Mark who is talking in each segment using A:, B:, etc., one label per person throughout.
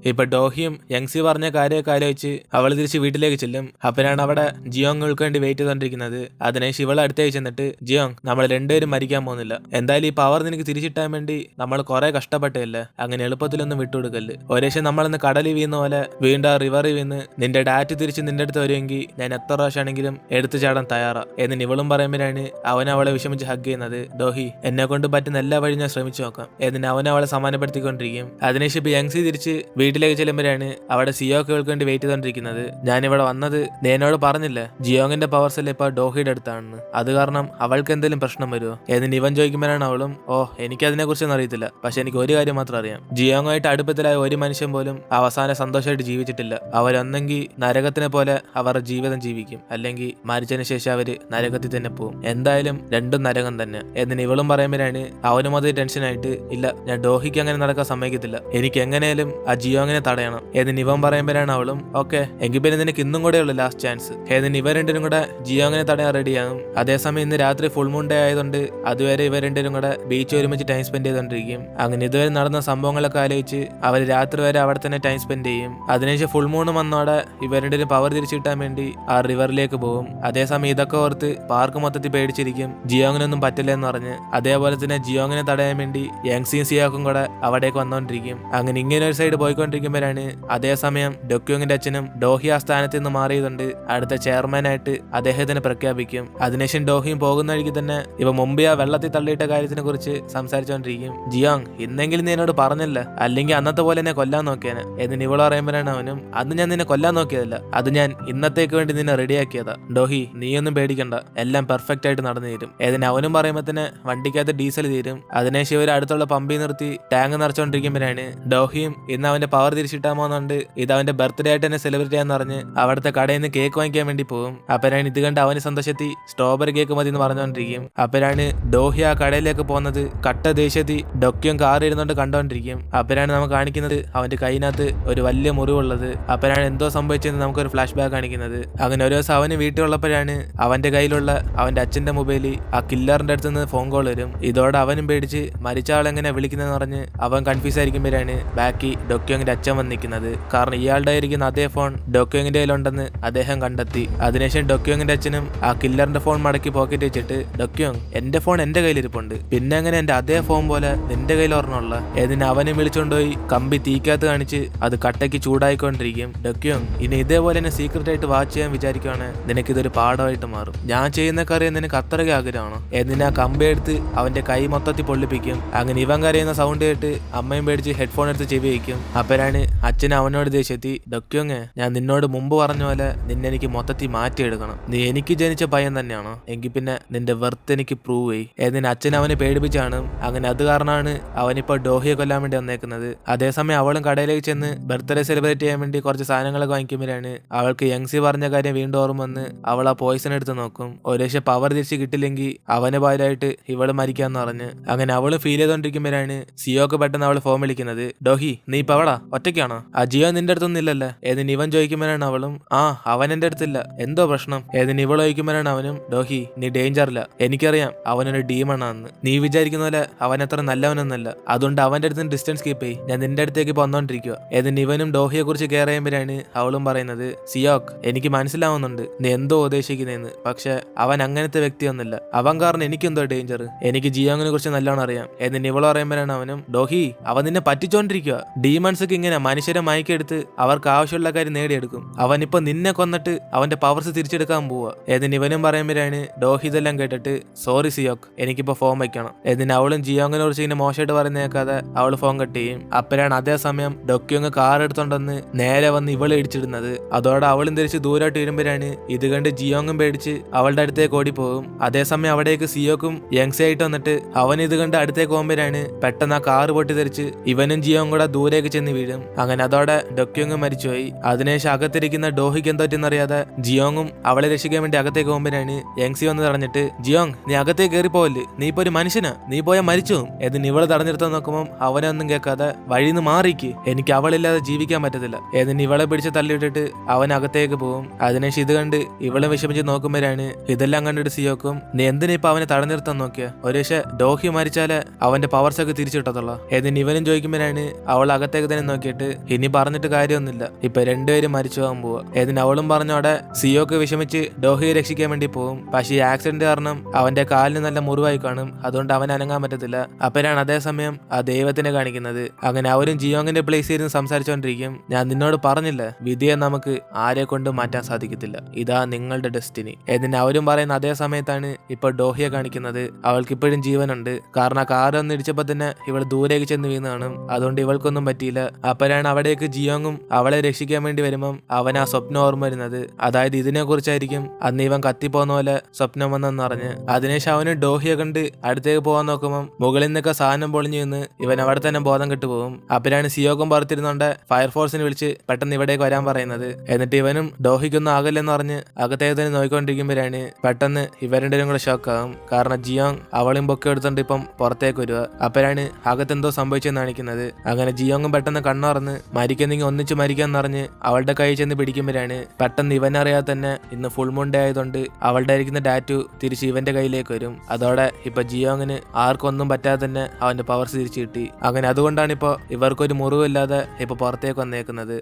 A: ഇപ്പൊ ഡോഹിയും യങ്സി പറഞ്ഞ കാര്യമൊക്കെ ആലോചിച്ച് അവൾ തിരിച്ച് വീട്ടിലേക്ക് ചെല്ലും. അപ്പോഴാണ് അവിടെ ജിയോങ്ങൾക്ക് വേണ്ടി വെയിറ്റ് ചെയ്തോണ്ടിരിക്കുന്നത്. അതിനുശേഷം ഇവൾ അടുത്തേക്ക് ചെന്നിട്ട്, ജിയോങ്, നമ്മൾ രണ്ടുപേരും മരിക്കാൻ പോകുന്നില്ല. എന്തായാലും ഈ പവർ നിനക്ക് തിരിച്ചിട്ടാൻ വേണ്ടി നമ്മൾ കുറെ കഷ്ടപ്പെട്ടല്ലേ, അങ്ങനെ എളുപ്പത്തിലൊന്നും വിട്ടുകൊടുക്കല്ല്. ഒരേശം നമ്മളൊന്ന് കടലിൽ വീഴുന്ന പോലെ വീണ്ടും ആ റിവറിൽ വീണ് നിന്റെ ഡാറ്റ് തിരിച്ച് നിന്റെ അടുത്ത് വരുമെങ്കിൽ ഞാൻ എത്ര പ്രാവശ്യമാണെങ്കിലും എടുത്തു ചാടാൻ തയ്യാറാ എന്ന് ഇവളും പറയുമ്പോഴാണ് അവൻ അവളെ വിഷമിച്ച് ഹഗ് ചെയ്യുന്നത്. ഡോഹി, എന്നെ കൊണ്ട് പറ്റുന്ന എല്ലാ വഴി ഞാൻ ശ്രമിച്ചു നോക്കാം എന്നിട്ട് അവൻ അവളെ സമാനപ്പെടുത്തിക്കൊണ്ടിരിക്കും. അതിനുശേഷം ഇപ്പൊ യങ്സി തിരിച്ച് വീട്ടിലേക്ക് ചെല്ലുമ്പോഴാണ് അവിടെ സിയോക്കുകൾക്ക് വേണ്ടി വെയിറ്റ് ചെയ്തോണ്ടിരിക്കുന്നത്. ഞാനിവിടെ വന്നത് എന്നോട് പറഞ്ഞില്ലേ ജിയോങ്ങിന്റെ പവർസ് എല്ലാം ഇപ്പൊ ഡോഹിയുടെ അടുത്താണെന്ന്, അത് കാരണം അവൾക്ക് എന്തെങ്കിലും പ്രശ്നം വരുമോ എന്നിട്ട് ഇവൻ ചോദിക്കുമ്പോഴാണ് അവളും, ഓ എനിക്കതിനെ കുറിച്ചൊന്നും അറിയത്തില്ല, പക്ഷെ എനിക്ക് ഒരു കാര്യം മാത്രം അറിയാം, ജിയോങ്ങുമായിട്ട് അടുപ്പത്തിലായ ഒരു മനുഷ്യൻ പോലും അവസാനം സന്തോഷമായിട്ട് ജീവിച്ചിട്ടില്ല. അവരൊന്നെങ്കിൽ നരകത്തിനെ പോലെ അവരുടെ ജീവിതം ജീവിക്കും, അല്ലെങ്കിൽ മരിച്ചതിന് ശേഷം അവര് നരകത്തിൽ തന്നെ പോകും. എന്തായാലും രണ്ടും നരകം തന്നെ എന്നിട്ട് ഇവളും പറയുമ്പോഴാണ് അവനും അത് ടെൻഷനായിട്ട്, ഇല്ല ഞാൻ ഡോഹിക്ക് അങ്ങനെ നടക്കാൻ സമ്മതിക്കത്തില്ല, എനിക്ക് എങ്ങനെയാലും ആ ജിയോങ്ങിനെ തടയണം എന്നിട്ട് ഇവൻ പറയുമ്പോഴാണ് അവളും, ഓക്കെ എങ്കിൽ പിന്നെ നിനക്ക് ഇന്നും കൂടെ ഉള്ളു ലാസ്റ്റ് ചാൻസ് എന്നിട്ട് ഇവർ രണ്ടും കൂടെ ജിയോങ്ങിനെ തടയാൻ റെഡിയാകും. അതേസമയം ഇന്ന് രാത്രി ഫുൾ മൂൺ ഡേ ആയതുകൊണ്ട് അതുവരെ ഇവർ രണ്ടും കൂടെ ബീച്ച് ഒരുമിച്ച് ടൈം സ്പെൻഡ് ചെയ്തോണ്ടിരിക്കും. അങ്ങനെ ഇതുവരെ നടന്ന സംഭവങ്ങളൊക്കെ ആലോചിച്ച് അവർ രാത്രി വരെ അവിടെ തന്നെ ടൈം സ്പെൻഡ് ചെയ്യും. അതിനുശേഷം ഫുൾ മൂൺ വന്നോടെ ഇവർ രണ്ടും പവർ തിരിച്ചു കിട്ടാൻ വേണ്ടി ആ റിവറിലേക്ക് പോകും. അതേസമയം ഇതൊക്കെ ഓർത്ത് പാർക്ക് മൊത്തത്തിൽ പേടിച്ചിരിക്കും, ജിയോങ്ങിനൊന്നും പറ്റില്ല എന്ന് പറഞ്ഞ്. അതേപോലെ തന്നെ ജിയോങ്ങിനെ തടയാൻ വേണ്ടി യങ്സിയും സിയാക്കും കൂടെ അവിടേക്ക് വന്നോണ്ടിരിക്കും. അങ്ങനെ ഇങ്ങനെ ഒരു സൈഡ് പോയിക്കൊണ്ടിരിക്കുമ്പോഴാണ് അതേസമയം ഡൊക്യോങ്ങിന്റെ അച്ഛനും ഡോഹി ആ സ്ഥാനത്ത് നിന്ന് മാറിയതുകൊണ്ട് അടുത്ത ചെയർമാനായിട്ട് അദ്ദേഹത്തിനെ പ്രഖ്യാപിക്കും. അതിനുശേഷം ഡോഹിയും പോകുന്ന വഴിക്ക് തന്നെ ഇവ മുമ്പ് ആ വെള്ളത്തിൽ തള്ളിയിട്ട കാര്യത്തിനെ കുറിച്ച് സംസാരിച്ചുകൊണ്ടിരിക്കും. ജിയോങ്, ഇന്നെങ്കിലും നീ എന്നോട് പറഞ്ഞില്ല, അല്ലെങ്കിൽ അന്നത്തെ പോലെ എന്നെ കൊല്ലാൻ നോക്കിയാണ് എന്നിട്ട് ഇവള് പറയുമ്പോഴാണ് അവനും, അന്ന് ഞാൻ നിന്നെ കൊല്ലാൻ നോക്കിയതല്ല, അത് ഞാൻ ഇന്നത്തേക്ക് വേണ്ടി നിന്നെ റെഡിയാക്കിയതാ. ഡോഹി നീയൊന്നും പേടിക്കണ്ട, എല്ലാം പെർഫെക്റ്റ് ആയിട്ട് നടന്നു തീരും എന്നിട്ട് അവനും പറയുമ്പോ തന്നെ വണ്ടിക്കകത്ത് ഡീസൽ തീരും. അതിനുശേഷം ഇവർ അടുത്തുള്ള പമ്പിൽ നിർത്തി ടാങ്ക് നിറച്ചോണ്ടിരിക്കുമ്പോഴാണ് ഡോഹിയും ഇന്ന് അവന്റെ പവർ തിരിച്ചിട്ടാൻ പോകുന്നുണ്ട്, ഇത് അവന്റെ ബർത്ത്ഡേ ആയിട്ട് തന്നെ സെലിബ്രേറ്റ് ചെയ്യാന്ന് പറഞ്ഞ് അവിടുത്തെ കടയിൽ നിന്ന് കേക്ക് വാങ്ങിക്കാൻ വേണ്ടി പോകും. അപ്പോഴാണ് ഇത് കണ്ട് അവന് സന്തോഷത്തി സ്ട്രോബെറി കേക്ക് മതി എന്ന് പറഞ്ഞുകൊണ്ടിരിക്കും. അപ്പോഴാണ് ഡോഹി ആ കടയിലേക്ക് പോകുന്നത് കട്ട ദേഷ്യത്തി ഡൊക്യും കാർ ഇരുന്നോണ്ട് കണ്ടോണ്ടിരിക്കും. അപ്പോഴാണ് നമുക്ക് കാണിക്കുന്നത് അവന്റെ കൈനകത്ത് ഒരു വലിയ മുറിവുള്ളത്. അപ്പോഴാണ് എന്തോ സംഭവിച്ചെന്ന് നമുക്കൊരു ഫ്ലാഷ് ബാക്ക് കാണിക്കുന്നത്. അങ്ങനെ ഒരു ദിവസം അവന് വീട്ടിലുള്ളപ്പോഴാണ് അവന്റെ കയ്യിലുള്ള അവന്റെ അച്ഛന്റെ മൊബൈലിൽ ആ കില്ലറിന്റെ അടുത്ത് നിന്ന് ഫോൺ കോൾ വരും. ഇതോടെ അവനും പേടിച്ച് മരിച്ച ആളെങ്ങനെ വിളിക്കുന്നതെന്ന് പറഞ്ഞ് അവൻ കൺഫ്യൂസ് ആയിരിക്കുമ്പോഴാണ് ബാക്കി ഡൊക്യോങ്ങിന്റെ അച്ഛൻ വന്ന് നിൽക്കുന്നത്. കാരണം ഇയാളുടെ ആയിരിക്കുന്ന അതേ ഫോൺ ഡൊക്യോങ്ങിന്റെ കയ്യിലുണ്ടെന്ന് അദ്ദേഹം കണ്ടെത്തി. അതിനുശേഷം ഡൊക്യോങ്ങിന്റെ അച്ഛനും ആ കില്ലറിന്റെ ഫോൺ മടക്കി പോക്കറ്റ് വെച്ചിട്ട്, ഡൊക്യോങ് എന്റെ ഫോൺ എന്റെ കയ്യിലിരിപ്പുണ്ട്, പിന്നെ എങ്ങനെ എന്റെ അതേ ഫോൺ പോലെ നിന്റെ കയ്യിൽ ഓർമ്മയുള്ള എന്നിട്ട് അവനെ വിളിച്ചുകൊണ്ടുപോയി കമ്പി തീക്കകത്ത് കാണിച്ച് അത് കട്ടയ്ക്ക് ചൂടായിക്കൊണ്ടിരിക്കും. ഡൊക്യോങ്, ഇനി ഇതേപോലെ എന്നെ സീക്രട്ട് ആയിട്ട് വാച്ച് ചെയ്യാൻ വിചാരിക്കുവാണ് നിനക്കിതൊരു പാഠമായിട്ട് മാറും, ഞാൻ ചെയ്യുന്ന കാര്യം നിനക്ക് അത്രയ്ക്ക് ആഗ്രഹമാണോ എന്നിട്ട് ആ കമ്പി എടുത്ത് അവന്റെ കൈ മൊത്തത്തിൽ പൊള്ളിപ്പിക്കും. അങ്ങനെ ഇവൻ കരയുന്ന സൗണ്ട് കേട്ട് അമ്മയും പേടിച്ച് ഹെഡ്ഫോൺ എടുത്ത് ചെവി വയ്ക്കും. അപ്പോഴാണ് അച്ഛൻ അവനോട് ദേഷ്യത്തി, ഡൊക്യോങ് ഞാൻ നിന്നോട് മുമ്പ് പറഞ്ഞ പോലെ നിന്നെ എനിക്ക് മൊത്തത്തിൽ മാറ്റിയെടുക്കണം, നീ എനിക്ക് ജനിച്ച പയ്യൻ തന്നെയാണോ, എങ്കിൽ പിന്നെ നിന്റെ വെർത്ത് എനിക്ക് പ്രൂവ് ചെയ് എന്നിട്ട് അച്ഛൻ അവനെ പേടിപ്പിച്ചാണ്. അങ്ങനെ അത് കാരണമാണ് അവനിപ്പോ ഡോഹിയെ കൊല്ലാൻ വേണ്ടി വന്നേക്കുന്നത്. അതേസമയം അവളും കടയിലേക്ക് ചെന്ന് ബർത്ത്ഡേ സെലിബ്രേറ്റ് ചെയ്യാൻ വേണ്ടി കുറച്ച് സാധനങ്ങളൊക്കെ വാങ്ങിക്കുമ്പോഴാണ് അവൾക്ക് യങ്സി പറഞ്ഞ കാര്യം വീണ്ടും ഓർമ്മ വന്ന് അവൾ ആ പോയിസൺ എടുത്ത് നോക്കും. ഒരുപക്ഷെ പവർ തിരിച്ച് കിട്ടില്ലെങ്കിൽ അവന് പാലായിട്ട് ഇവള് മരിക്കാന്ന് പറഞ്ഞ്. അങ്ങനെ അവള് ഫീൽ ചെയ്തോണ്ടിരിക്കുമ്പോഴാണ് സിയോക്ക് പെട്ടെന്ന് അവള് ഫോം വിളിക്കുന്നത്. ഡോഹി നീ ഇപ്പൊ അവളാ ഒറ്റയ്ക്കാണോ, ആ ജിയോ നിന്റെ അടുത്തൊന്നും ഇല്ലല്ലേ ഏതിന് ഇവൻ ചോദിക്കുമ്പോഴാണ് അവളും, ആ അവൻ എന്റെ അടുത്തില്ല, എന്തോ പ്രശ്നം ഏതിന് ഇവൾ ചോദിക്കുമ്പോഴാണ് അവനും, ഡോഹി നീ ഡേഞ്ചറില്ല, എനിക്കറിയാം അവനൊരു ഡീമണാന്ന്, നീ വിചാരിക്കുന്ന പോലെ അവൻ അത്ര നല്ലവനൊന്നല്ല, അതുകൊണ്ട് അവന്റെ അടുത്ത് ഡിസ്റ്റൻസ് കീപ്പ് ചെയ്യ്, ഞാൻ നിന്റെ അടുത്തേക്ക് വന്നോണ്ടിരിക്കുക ഏതിന് ഇവനും ഡോഹിയെ കുറിച്ച് കെയർ ചെയ്യുമ്പോഴാണ് അവളും പറയുന്നത്, സിയോക്ക് എനിക്ക് മനസ്സിലാവുന്നുണ്ട് നീ എന്തോ ഉദ്ദേശിക്കുന്നതെന്ന്, പക്ഷെ അവൻ അങ്ങനത്തെ വ്യക്തിയൊന്നുമില്ല, അവൻ കാരണം എനിക്കെന്തോ ഡേഞ്ചർ, എനിക്ക് ജിയോങ്ങിനെ കുറിച്ച് നല്ലോണം അറിയാം എന്നിട്ട് ഇവള് പറയുമ്പോഴാണ് അവനും, ഡോഹി അവൻ നിന്നെ പറ്റിച്ചോണ്ടിരിക്കുക, ഡീമൺസ് ഒക്കെ ഇങ്ങനെ മനുഷ്യരെ മയക്കെടുത്ത് അവർക്ക് ആവശ്യമുള്ള കാര്യം നേടിയെടുക്കും, അവനിപ്പോ നിന്നെ കൊന്നിട്ട് അവന്റെ പവർസ് തിരിച്ചെടുക്കാൻ പോവുക ഏതിന് ഇവനും പറയുമ്പോഴാണ് ഡോഹി ഇതെല്ലാം കേട്ടിട്ട്, സോറി സിയോക്ക് എനിക്കിപ്പോ ഫോൺ വയ്ക്കണം എന്നിട്ട് അവളും ജിയോങ്ങിനെ കുറിച്ച് ഇങ്ങനെ മോശമായിട്ട് പറയുന്ന കേൾക്കാതെ അവള് ഫോൺ കട്ട് ചെയ്യും. അപ്പോഴാണ് അതേസമയം ഡൊക്യോങ് കാർ എടുത്തോണ്ടെന്ന് നേരെ വന്ന് ഇവളെ ഇടിച്ചിടുന്നത്. അതോടെ അവളും തിരിച്ച് ദൂരോട്ട് വരുമ്പോഴാണ് ഇത് കണ്ട് ജിയോങ്ങും പേടിച്ച് അവളുടെ അടുത്തേക്ക് ഓടിപ്പോകും. അതേസമയം അവിടേക്ക് സിയോക്കും യങ്സി ആയിട്ട് വന്നിട്ട് അവൻ ഇത് കണ്ട് അടുത്തേക്ക് പോകുമ്പോഴാണ് പെട്ടെന്ന് ആ കാറ് പൊട്ടിത്തെറിച്ച് ഇവനും ജിയോങ് കൂടെ ദൂരേക്ക് ചെന്ന് വീഴും. അങ്ങനെ അതോടെ ഡൊക്യോങ് മരിച്ചുപോയി. അതിനുശേഷം അകത്തിരിക്കുന്ന ഡോഹിക്ക് എന്തോറ്റെന്നറിയാതെ ജിയോങ്ങും അവളെ രക്ഷിക്കാൻ വേണ്ടി അകത്തേക്ക് പോകുമ്പോഴാണ് യങ്സി വന്ന് തടഞ്ഞിട്ട്, ജിയോങ് നീ അകത്തേക്ക് കയറി പോവല്ലേ, നീ ഇപ്പൊ ഒരു മനുഷ്യനാ, നീ പോയാൽ മരിച്ചു എന്നിട്ട് ഇവള് തടഞ്ഞെടുത്താൻ നോക്കുമ്പോൾ അവനെ ഒന്നും കേൾക്കാതെ വഴിന്ന് മാറിക്ക്, എനിക്ക് അവളില്ലാതെ ജീവിക്കാൻ പറ്റത്തില്ല എന്നിട്ട് ഇവളെ പിടിച്ച് തള്ളിയിട്ടിട്ട് അവൻ അകത്തേക്ക് പോകും. അതിനുശേഷം ഇത് കണ്ട് ഇവളെ വിഷമിച്ച് നോക്കുമ്പോഴാണ് ഇതെല്ലാം കണ്ടിട്ട് സിയോക്കും, നീ എന്തിനാ ഇപ്പൊ അവനെ തടഞ്ഞെടുത്താൻ നോക്കിയ, ഒരുപക്ഷെ ഡോഹി മരിച്ചാല് അവന്റെ പവർസ് ഒക്കെ തിരിച്ചു കിട്ടത്തുള്ള എന്നിട്ട് ഇവനും ചോദിക്കുമ്പോഴാണ് അവൾ അകത്തേക്ക് തന്നെ നോക്കിയിട്ട് ഇനി പറഞ്ഞിട്ട് കാര്യമൊന്നുമില്ല, ഇപ്പൊ രണ്ടുപേരും മരിച്ചു പോകാൻ പോവാ. ഏതിന് അവളും പറഞ്ഞോടെ സിയോക്ക് വിഷമിച്ച് ഡോഹിയെ രക്ഷിക്കാൻ വേണ്ടി പോകും. പക്ഷേ ഈ ആക്സിഡന്റ് കാരണം അവന്റെ കാലിന് നല്ല മുറിവായി കാണും, അതുകൊണ്ട് അവൻ അനങ്ങാൻ പറ്റത്തില്ല. അപ്പോഴാണ് അതേസമയം ആ ദൈവത്തിനെ കാണിക്കുന്നത്. അങ്ങനെ അവരും ജിയോങ്ങിന്റെ പ്ലേസിൽ ഇരുന്ന് സംസാരിച്ചോണ്ടിരിക്കും. ഞാൻ നിന്നോട് പറഞ്ഞില്ല, വിധിയെ നമുക്ക് ആരെ കൊണ്ട് മാറ്റാൻ സാധിക്കത്തില്ല, ഇതാ നിങ്ങളുടെ ഡെസ്റ്റിനി. ഏതിന് അവരും പറയുന്ന അതേ സമയത്താണ് ഇപ്പൊ ഡോഹിയെ കാണിക്കുന്നത്. അവൾക്ക് ഇപ്പോഴും ജീവനുണ്ട്, കാരണം ആ കാറൊന്ന് ഇടിച്ചപ്പോ തന്നെ ഇവൾ ദൂരേക്ക് ചെന്ന് വീണ് കാണും, അതുകൊണ്ട് ഇവൾക്കൊന്നും പറ്റിയില്ല. അപ്പോഴാണ് അവിടേക്ക് ജിയോങ്ങും അവളെ രക്ഷിക്കാൻ വേണ്ടി വരുമ്പം അവൻ ആ സ്വപ്നം ഓർമ്മ വരുന്നത്. അതായത് ഇതിനെ കുറിച്ചായിരിക്കും അന്ന് ഇവൻ കത്തിപ്പോന്ന പോലെ സ്വപ്നം വന്നെന്ന് അറിഞ്ഞ്. അതിനുശേഷം അവന് ഡോഹിയെ കണ്ട് അടുത്തേക്ക് പോകാൻ നോക്കുമ്പോൾ മുകളിൽ നിന്നൊക്കെ സാധനം പൊളിഞ്ഞു നിന്ന് ഇവൻ അവിടെ തന്നെ ബോധം കെട്ടുപോകും. അപ്പോഴാണ് സിയോക്കും പുറത്തിരുന്നോണ്ട് ഫയർഫോഴ്സിനെ വിളിച്ച് പെട്ടെന്ന് ഇവിടേക്ക് വരാൻ പറയുന്നത്. എന്നിട്ട് ഇവനും ഡോഹിക്കൊന്നും ആകല്ലെന്ന് പറഞ്ഞ് അകത്തേക്ക് തന്നെ നോക്കിക്കൊണ്ടിരിക്കുമ്പോഴാണ് പെട്ടെന്ന് ഇവരുടെയും കൂടെ ഷോക്കാവും. കാരണം ജിയോങ് അവളും പൊക്കെ എടുത്തോണ്ട് ഇപ്പം പുറത്തേക്ക് വരിക. അപ്പോഴാണ് അകത്തെന്തോ സംഭവിച്ചെന്ന് കാണിക്കുന്നത്. അങ്ങനെ ജിയോങ്ങും പെട്ടെന്ന് കണ്ണുറന്ന് മരിക്കുന്നെങ്കിൽ ഒന്നിച്ച് മരിക്കാന്ന് പറഞ്ഞ് അവളുടെ കൈ ചെന്ന് പിടിക്കുമ്പോഴാണ് പെട്ടെന്ന് ഇവനറിയാതെ തന്നെ ഇന്ന് ഫുൾ മുണ്ടേ ആയതുകൊണ്ട് അവളുടെ ആയിരിക്കുന്ന ടാറ്റു തിരിച്ച് ഇവന്റെ കയ്യിലേക്ക് വരും. അതോടെ ഇപ്പൊ ജിയോങ്ങിന് ആർക്കൊന്നും പറ്റാതെ തന്നെ അവന്റെ പവർസ് തിരിച്ചു കിട്ടി. അങ്ങനെ അതുകൊണ്ടാണ് ഇപ്പൊ ഇവർക്കൊരു മുറിവില്ലാതെ ഇപ്പൊ പുറത്തേക്ക് വന്നേക്കുന്നത്.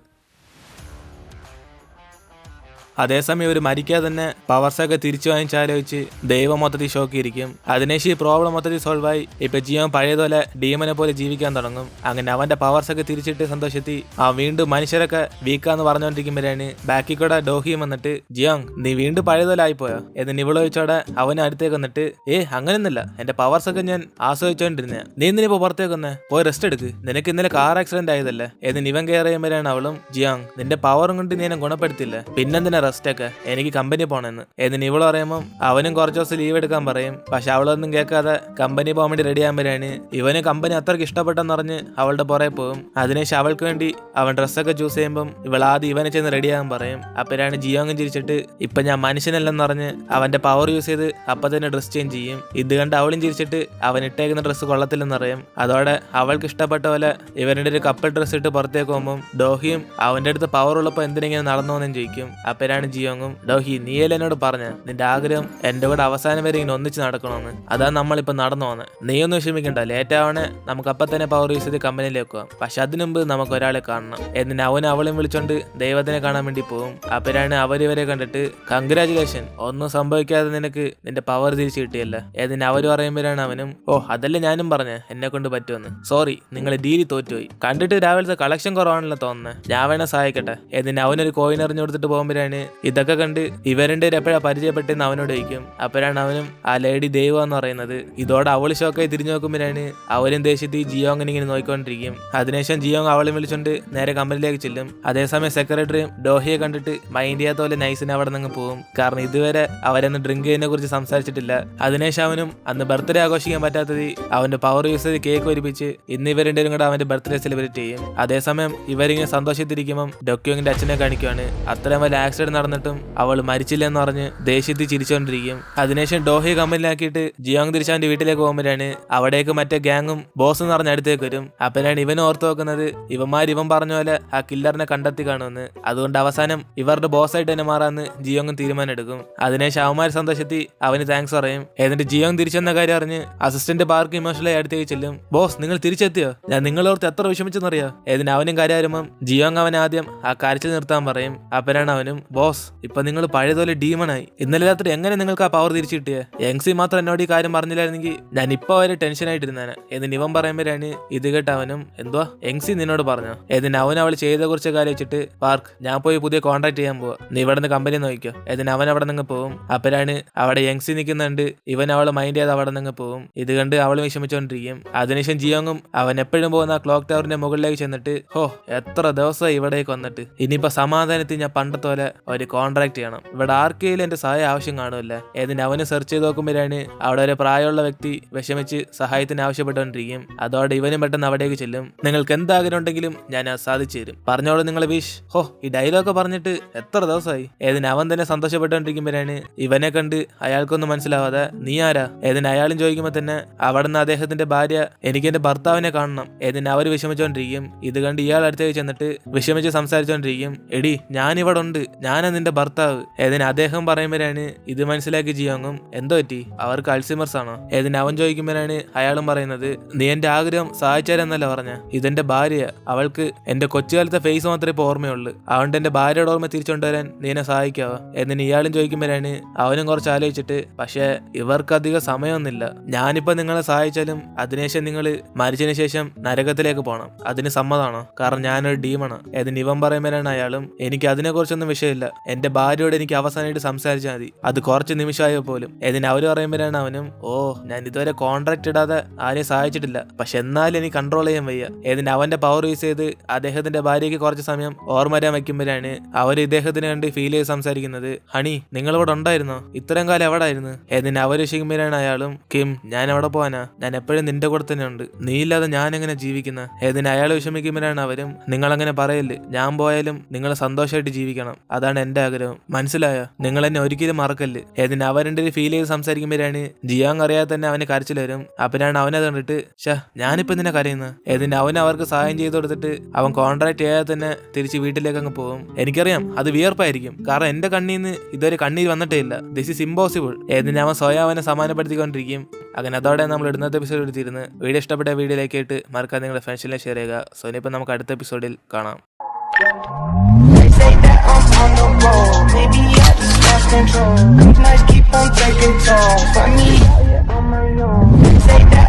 A: അതേസമയം ഇവർ മരിക്കാതെ തന്നെ പവർസൊക്കെ തിരിച്ചു വാങ്ങിച്ചാലോചിച്ച് ദൈവം മൊത്തത്തിൽ ഷോക്കിയിരിക്കും. അതിനേശം ഈ പ്രോബ്ലം മൊത്തത്തിൽ സോൾവ് ആയി ഇപ്പൊ ജിയോൻ പഴയതുപോലെ ഡീമനെ പോലെ ജീവിക്കാൻ തുടങ്ങും. അങ്ങനെ അവന്റെ പവർസൊക്കെ തിരിച്ചിട്ട് സന്തോഷത്തി ആ വീണ്ടും മനുഷ്യരൊക്കെ വീക്കാന്ന് പറഞ്ഞുകൊണ്ടിരിക്കുമ്പോഴാണ് ബാക്കി കൂടെ ഡോഹിയും വന്നിട്ട് ജിയോങ് നീ വീണ്ടും പഴയതുപോലെ ആയിപ്പോയോ എന്ന് നിവിളോയിച്ചോടെ അവന് അടുത്തേക്ക് വന്നിട്ട് അങ്ങനെയൊന്നുമില്ല, എന്റെ പവർസൊക്കെ ഞാൻ ആസ്വദിച്ചോണ്ടിരുന്ന, നീ ഇന്നിപ്പോ പുറത്തേക്ക് വന്നേ, പോയി റെസ്റ്റ് എടുക്ക്, നിനക്ക് ഇന്നലെ കാർ ആക്സിഡന്റ് ആയതല്ലേ എന്ന് ഇവൻ കെയർ ചെയ്യുമ്പോഴാണ് അവളും ജിയോങ് നിന്റെ പവറും കൊണ്ട് നീ എന്നെ ഗുണപ്പെടുത്തില്ല, പിന്നെന്തിനാ റെസ്റ്റ് ഒക്കെ, എനിക്ക് കമ്പനി പോണെന്ന്. എന്നിട്ട് ഇവള് പറയുമ്പോൾ അവനും കുറച്ച് ദിവസം ലീവ് എടുക്കാൻ പറയും. പക്ഷെ അവളൊന്നും കേൾക്കാതെ കമ്പനി പോകാൻ വേണ്ടി റെഡി ആകുമ്പോഴാണ് ഇവന് കമ്പനി അത്രയ്ക്ക് ഇഷ്ടപ്പെട്ടെന്ന് പറഞ്ഞ് അവളുടെ പുറകെ പോകും. അതിനുശേഷം അവൾക്ക് വേണ്ടി അവൻ ഡ്രസ്സൊക്കെ ചൂസ് ചെയ്യുമ്പോൾ ഇവൾ ആദ്യം ഇവനെ ചെന്ന് റെഡി ആകാൻ പറയും. അപ്പോഴാണ് ജിയോങ്ങും ചിരിച്ചിട്ട് ഇപ്പൊ ഞാൻ മനുഷ്യനല്ലെന്ന് പറഞ്ഞ് അവന്റെ പവർ യൂസ് ചെയ്ത് അപ്പൊ തന്നെ ഡ്രസ് ചേഞ്ച് ചെയ്യും. ഇത് കണ്ട് അവളും ചിരിച്ചിട്ട് അവൻ ഇട്ടേക്കുന്ന ഡ്രസ്സ് കൊള്ളത്തില്ലെന്ന് അറിയും. അതോടെ അവൾക്ക് ഇഷ്ടപ്പെട്ട പോലെ ഇവരുടെ ഒരു കപ്പിൾ ഡ്രസ്സ് ഇട്ട് പുറത്തേക്ക് പോകുമ്പോൾ ഡോഹിയും അവന്റെ അടുത്ത് പവർ ഉള്ളപ്പോൾ എന്തിനെങ്കിലും നടന്നോന്നും ചോദിക്കും. അപ്പോഴാണ് ജിയോങ്ങും ഡോഹി നീയല്ലേ എന്നോട് പറഞ്ഞ നിന്റെ ആഗ്രഹം എന്റെ കൂടെ അവസാനം വരെ ഇങ്ങനെ ഒന്നിച്ച് നടക്കണമെന്ന്, അതാ നമ്മളിപ്പോ നടന്നു പോന്ന്, നീയൊന്നും വിഷമിക്കണ്ട, ലേറ്റ് ആവണേ, നമുക്ക് അപ്പം തന്നെ പവർ യൂസ് ചെയ്ത് കമ്പനിയിലേക്ക് പോകാം, പക്ഷെ അതിനു മുമ്പ് നമുക്ക് ഒരാളെ കാണണം. എന്നിട്ട് അവൻ അവളെയും വിളിച്ചോണ്ട് ദൈവത്തിനെ കാണാൻ വേണ്ടി പോകും. അപ്പോഴാണ് അവരിവരെ കണ്ടിട്ട് കൺഗ്രാജുലേഷൻ, ഒന്നും സംഭവിക്കാതെ നിനക്ക് നിന്റെ പവർ തിരിച്ചു കിട്ടിയല്ല. എന്നിട്ട് അവര് പറയുമ്പോഴാണ് അവനും അതല്ലേ ഞാനും പറഞ്ഞ എന്നെ കൊണ്ട് പറ്റുമെന്ന്, സോറി നിങ്ങൾ ഡീലി തോറ്റുപോയി, കണ്ടിട്ട് രാവിലത്തെ കളക്ഷൻ കുറവാണല്ലോ തോന്നുന്നത്, ഞാൻ വേണേ സഹായിക്കട്ടെ. എന്നിട്ട് അവനൊരു കോയിൻ എറിഞ്ഞു കൊടുത്തിട്ട് പോകുമ്പോഴാണ് ഇതൊക്കെ കണ്ട് ഇവരുടെ എപ്പോഴാ പരിചയപ്പെട്ടെന്ന് അവനോട് ചോദിക്കും. അപ്പോഴാണ് അവനും ആ ലേഡി ദൈവം എന്ന് പറയുന്നത്. ഇതോടെ അവള് ഷോക്കായി തിരിഞ്ഞു നോക്കുമ്പോഴാണ് അവരും ദേശത്ത് ഈ ജിയോങ്ങിനെ ഇങ്ങനെ നോക്കിക്കൊണ്ടിരിക്കും. അതിനുശേഷം ജിയോങ് അവളെ വിളിച്ചോണ്ട് നേരെ കമ്പനിയിലേക്ക് ചെല്ലും. അതേസമയം സെക്രട്ടറിയും ഡോഹിയെ കണ്ടിട്ട് മൈൻഡ് ചെയ്യാത്ത പോലെ നൈസിന് അവിടെ നിന്ന് പോകും. കാരണം ഇതുവരെ അവരന്ന് ഡ്രിങ്ക് ചെയ്യുന്നതിനെ കുറിച്ച് സംസാരിച്ചിട്ടില്ല. അതിനുശേഷം അവനും അന്ന് ബർത്ത്ഡേ ആഘോഷിക്കാൻ പറ്റാത്തത് അവന്റെ പവർ യൂസ് ചെയ്ത് കേക്ക് ഒരുപ്പിച്ച് ഇന്ന് ഇവരുടെ കൂടെ അവന്റെ ബർത്ത്ഡേ സെലിബ്രേറ്റ് ചെയ്യും. അതേസമയം ഇവരിങ്ങനെ സന്തോഷത്തിരിക്കുമ്പോൾ ഡോക്യുവിന്റെ അച്ഛനെ കാണിക്കുവാണ്. അത്രയും വലിയ ആക്സിഡന്റ് നടന്നിട്ടും അവൾ മരിച്ചില്ലെന്ന് പറഞ്ഞ് ദേഷ്യത്തിൽ ചിരിച്ചോണ്ടിരിക്കും. അതിനുശേഷം ഡോഹിയെ കമ്പനിയിലാക്കിയിട്ട് ജിയോങ് തിരിച്ച് അവന്റെ വീട്ടിലേക്ക് പോകുമ്പോഴാണ് അവിടേക്ക് മറ്റേ ഗ്യാങ്ങും ബോസ് എന്ന് പറഞ്ഞ അടുത്തേക്ക് വരും. അപ്പോഴാണ് ഇവൻ ഓർത്ത് നോക്കുന്നത് ഇവൻ പറഞ്ഞ പോലെ ആ കില്ലറിനെ കണ്ടെത്തി കാണുമെന്ന്. അതുകൊണ്ട് അവസാനം ഇവരുടെ ബോസായിട്ട് തന്നെ മാറാന്ന് ജിയോങ്ങും തീരുമാനം എടുക്കും. അതിനുശേഷം അവന്മാർ സന്തോഷത്തിൽ അവന് താങ്ക്സ് പറയും. എന്നിട്ട് ജിയോങ് തിരിച്ചെന്ന കാര്യം അറിഞ്ഞ് അസിസ്റ്റന്റ് പാർക്ക് ഇമോഷണലായി അടുത്തേക്ക് ചെല്ലും. ബോസ് നിങ്ങൾ തിരിച്ചെത്തിയോ, ഞാൻ നിങ്ങളോർത്ത് എത്ര വിഷമിച്ചെന്നറിയോ. ഏതിന് അവനും കാര്യം വരുമ്പം ജിയോങ് അവൻ ആദ്യം ആ കരച്ചിൽ നിർത്താൻ പറയും. അപ്പോഴാണ് അവനും ബോസ് ഇപ്പൊ നിങ്ങൾ പഴയതുപോലെ ഡീമണായി, ഇന്നലെ രാത്രി എങ്ങനെ നിങ്ങൾക്ക് ആ പവർ തിരിച്ചു കിട്ടിയ, എങ്സി മാത്രം എന്നോട് ഈ കാര്യം പറഞ്ഞില്ലായിരുന്നെങ്കിൽ ഞാൻ ഇപ്പൊ വരെ ടെൻഷൻ ആയിട്ടിരുന്നേനെ എന്ന് ഇവൻ പറയുമ്പോഴാണ് ഇത് കേട്ട് അവനും എന്തുവാ എങ്സി നിന്നോട് പറഞ്ഞോ. ഏതിന് അവൻ അവൾ ചെയ്ത കുറിച്ച് കാര്യം വെച്ചിട്ട് പാർക്ക് ഞാൻ പോയി പുതിയ കോൺട്രാക്ട് ചെയ്യാൻ പോവാ, നീ ഇവിടെ നിന്ന് കമ്പനി നോക്കിക്കോ. ഏതിന് അവൻ അവിടെ നിന്ന് പോകും. അപ്പോഴാണ് അവിടെ എങ്സി നിൽക്കുന്നുണ്ട്. ഇവൻ അവളെ മൈൻഡ് ചെയ്ത് അവിടെ നിന്ന് പോകും. ഇത് കണ്ട് അവൾ വിഷമിച്ചോണ്ടിരിക്കും. അതിനുശേഷം ജിയോങ്ങും അവൻ എപ്പോഴും പോകുന്ന ക്ലോക്ക് ടവറിന്റെ മുകളിലേക്ക് ചെന്നിട്ട് എത്ര ദിവസമായി ഇവിടേക്ക് വന്നിട്ട്, ഇനിയിപ്പോ സമാധാനത്തിൽ ഞാൻ പണ്ടത്തെ പോലെ ഒരു കോൺട്രാക്ട് ചെയ്യണം, ഇവിടെ ആർക്കെങ്കിലും എന്റെ സഹായം ആവശ്യം കാണുമല്ല. ഏതിന് അവന് സെർച്ച് ചെയ്ത് നോക്കുമ്പോഴാണ് അവിടെ ഒരു പ്രായമുള്ള വ്യക്തി വിഷമിച്ച് സഹായത്തിന് ആവശ്യപ്പെട്ടുകൊണ്ടിരിക്കും. അതോടെ ഇവനും പെട്ടെന്ന് അവിടേക്ക് ചെല്ലും. നിങ്ങൾക്ക് എന്താഗ്രഹം ഉണ്ടെങ്കിലും ഞാൻ സാധിച്ചു തരും, പറഞ്ഞോളൂ നിങ്ങളെ വിഷ്. ഈ ഡയലോഗ് പറഞ്ഞിട്ട് എത്ര ദിവസമായി. ഏതിന് അവൻ തന്നെ സന്തോഷപ്പെട്ടുകൊണ്ടിരിക്കുമ്പോഴാണ് ഇവനെ കണ്ട് അയാൾക്കൊന്നും മനസ്സിലാവാതെ നീ ആരാ. ഏതിന് അയാളും ചോദിക്കുമ്പോൾ തന്നെ അവിടെ നിന്ന് അദ്ദേഹത്തിന്റെ ഭാര്യ എനിക്ക് എന്റെ ഭർത്താവിനെ കാണണം. ഏതിന് അവര് വിഷമിച്ചോണ്ടിരിക്കും. ഇത് കണ്ട് ഇയാൾ അടുത്തേക്ക് ചെന്നിട്ട് വിഷമിച്ച് സംസാരിച്ചോണ്ടിരിക്കും. എടി ഞാൻ ഇവിടെ ഉണ്ട്, ഞാൻ ഞാനാ നിന്റെ ഭർത്താവ്. ഏതിന് അദ്ദേഹം പറയുമ്പോഴാണ് ഇത് മനസ്സിലാക്കി ജിയോങ്ങും എന്തോ പറ്റി, അവർക്ക് അൾസിമർസ് ആണോ? ഏതിന് അവൻ ചോദിക്കുമ്പോഴാണ് അയാളും പറയുന്നത് നീ എന്റെ ആഗ്രഹം സഹായിച്ചാലെന്നല്ല പറഞ്ഞ, ഇതെന്റെ ഭാര്യ, അവൾക്ക് എന്റെ കൊച്ചുകാലത്തെ ഫേസ് മാത്രമേ ഇപ്പൊ ഓർമ്മയുള്ളൂ, അതുകൊണ്ട് എന്റെ ഭാര്യയുടെ ഓർമ്മ തിരിച്ചുകൊണ്ടുവരാൻ നീ എന്നെ സഹായിക്കാവോ? എന്നിന് ഇയാളും ചോദിക്കുമ്പോഴാണ് അവനും കുറച്ച് ആലോചിച്ചിട്ട് പക്ഷെ ഇവർക്ക് അധികം സമയമൊന്നുമില്ല, ഞാനിപ്പോ നിങ്ങളെ സഹായിച്ചാലും അതിനുശേഷം നിങ്ങൾ മരിച്ചതിന് ശേഷം നരകത്തിലേക്ക് പോകണം, അതിന് സമ്മതമാണോ? കാരണം ഞാനൊരു ഡീമാണ്. ഏതിന് ഇവൻ പറയുമ്പോഴാണ് അയാളും എനിക്ക് അതിനെ കുറിച്ചൊന്നും വിഷയമില്ല, എന്റെ ഭാര്യയോട് എനിക്ക് അവസാനമായിട്ട് സംസാരിച്ചാൽ മതി, അത് കുറച്ച് നിമിഷമായോ പോലും. ഏതിന് അവര് പറയുമ്പോഴാണ് അവനും ഞാൻ ഇതുവരെ കോൺട്രാക്ട് ഇടാതെ ആരെയും സഹായിച്ചിട്ടില്ല, പക്ഷെ എന്നാലും എനിക്ക് കൺട്രോൾ ചെയ്യാൻ വയ്യ. ഏതിന് അവന്റെ പവർ യൂസ് ചെയ്ത് അദ്ദേഹത്തിന്റെ ഭാര്യയ്ക്ക് കുറച്ച് സമയം ഓർമ്മ വരാൻ വയ്ക്കുമ്പോഴാണ് അവർ ഇദ്ദേഹത്തിന് കണ്ട് ഫീൽ ചെയ്ത് സംസാരിക്കുന്നത് ഹണി നിങ്ങൾ ഇവിടെ ഉണ്ടായിരുന്നോ, ഇത്രയും കാലം എവിടെ ആയിരുന്നു? ഏതിന് അവർ വിഷമിക്കുമ്പോഴാണ് അയാളും കിം ഞാൻ എവിടെ പോവാനാ, ഞാൻ എപ്പോഴും നിന്റെ കൂടെ തന്നെ ഉണ്ട്, നീ ഇല്ലാതെ ഞാൻ എങ്ങനെ ജീവിക്കുന്ന? ഏതിന് അയാൾ വിഷമിക്കുമ്പോഴാണ് അവരും നിങ്ങൾ അങ്ങനെ പറയല്ലേ, ഞാൻ പോയാലും നിങ്ങൾ സന്തോഷമായിട്ട് ജീവിക്കണം, അതാണ് എന്റെ ആഗ്രഹം, മനസ്സിലായോ? നിങ്ങൾ എന്നെ ഒരിക്കലും മറക്കല്ല്. ഏതിന് അവരുടെ ഫീൽ ചെയ്ത് സംസാരിക്കുമ്പോഴാണ് ജിയാങ് അറിയാതെ തന്നെ അവന് കരച്ചിൽ വരും. അപ്പനാണ് അവനത് കണ്ടിട്ട് ഞാനിപ്പോ നിന്നെ കരയുന്നത്. ഏതിന് അവൻ അവർക്ക് സഹായം ചെയ്ത് കൊടുത്തിട്ട് അവൻ കോൺട്രാക്ട് ചെയ്യാതെ തന്നെ തിരിച്ച് വീട്ടിലേക്ക് അങ്ങ് പോകും. എനിക്കറിയാം അത് വിയർപ്പായിരിക്കും, കാരണം എന്റെ കണ്ണീന്ന് ഇതുവരെ കണ്ണീര് വന്നിട്ടേ ഇല്ല, ദിസ് ഈസ് ഇമ്പോസിബിൾ. ഏതിന് അവൻ സ്വയം അവനെ സമാനപ്പെടുത്തിക്കൊണ്ടിരിക്കും. അങ്ങനെ അതോടെ നമ്മൾ ഇടുന്നത്തെ എപ്പിസോഡ് എടുത്തിരുന്ന് വീഡിയോ ഇഷ്ടപ്പെട്ട വീഡിയോയിലേക്ക് ആയിട്ട് മറക്കാതെ നിങ്ങളുടെ ഫ്രണ്ട്സിനെ ഷെയർ ചെയ്യുക. സോ ഇനിയിപ്പോൾ നമുക്ക് അടുത്ത എപ്പിസോഡിൽ കാണാം.
B: They say that I'm on the road, maybe I just lost control. Good nights keep on taking toll, find me out here on my own. They say that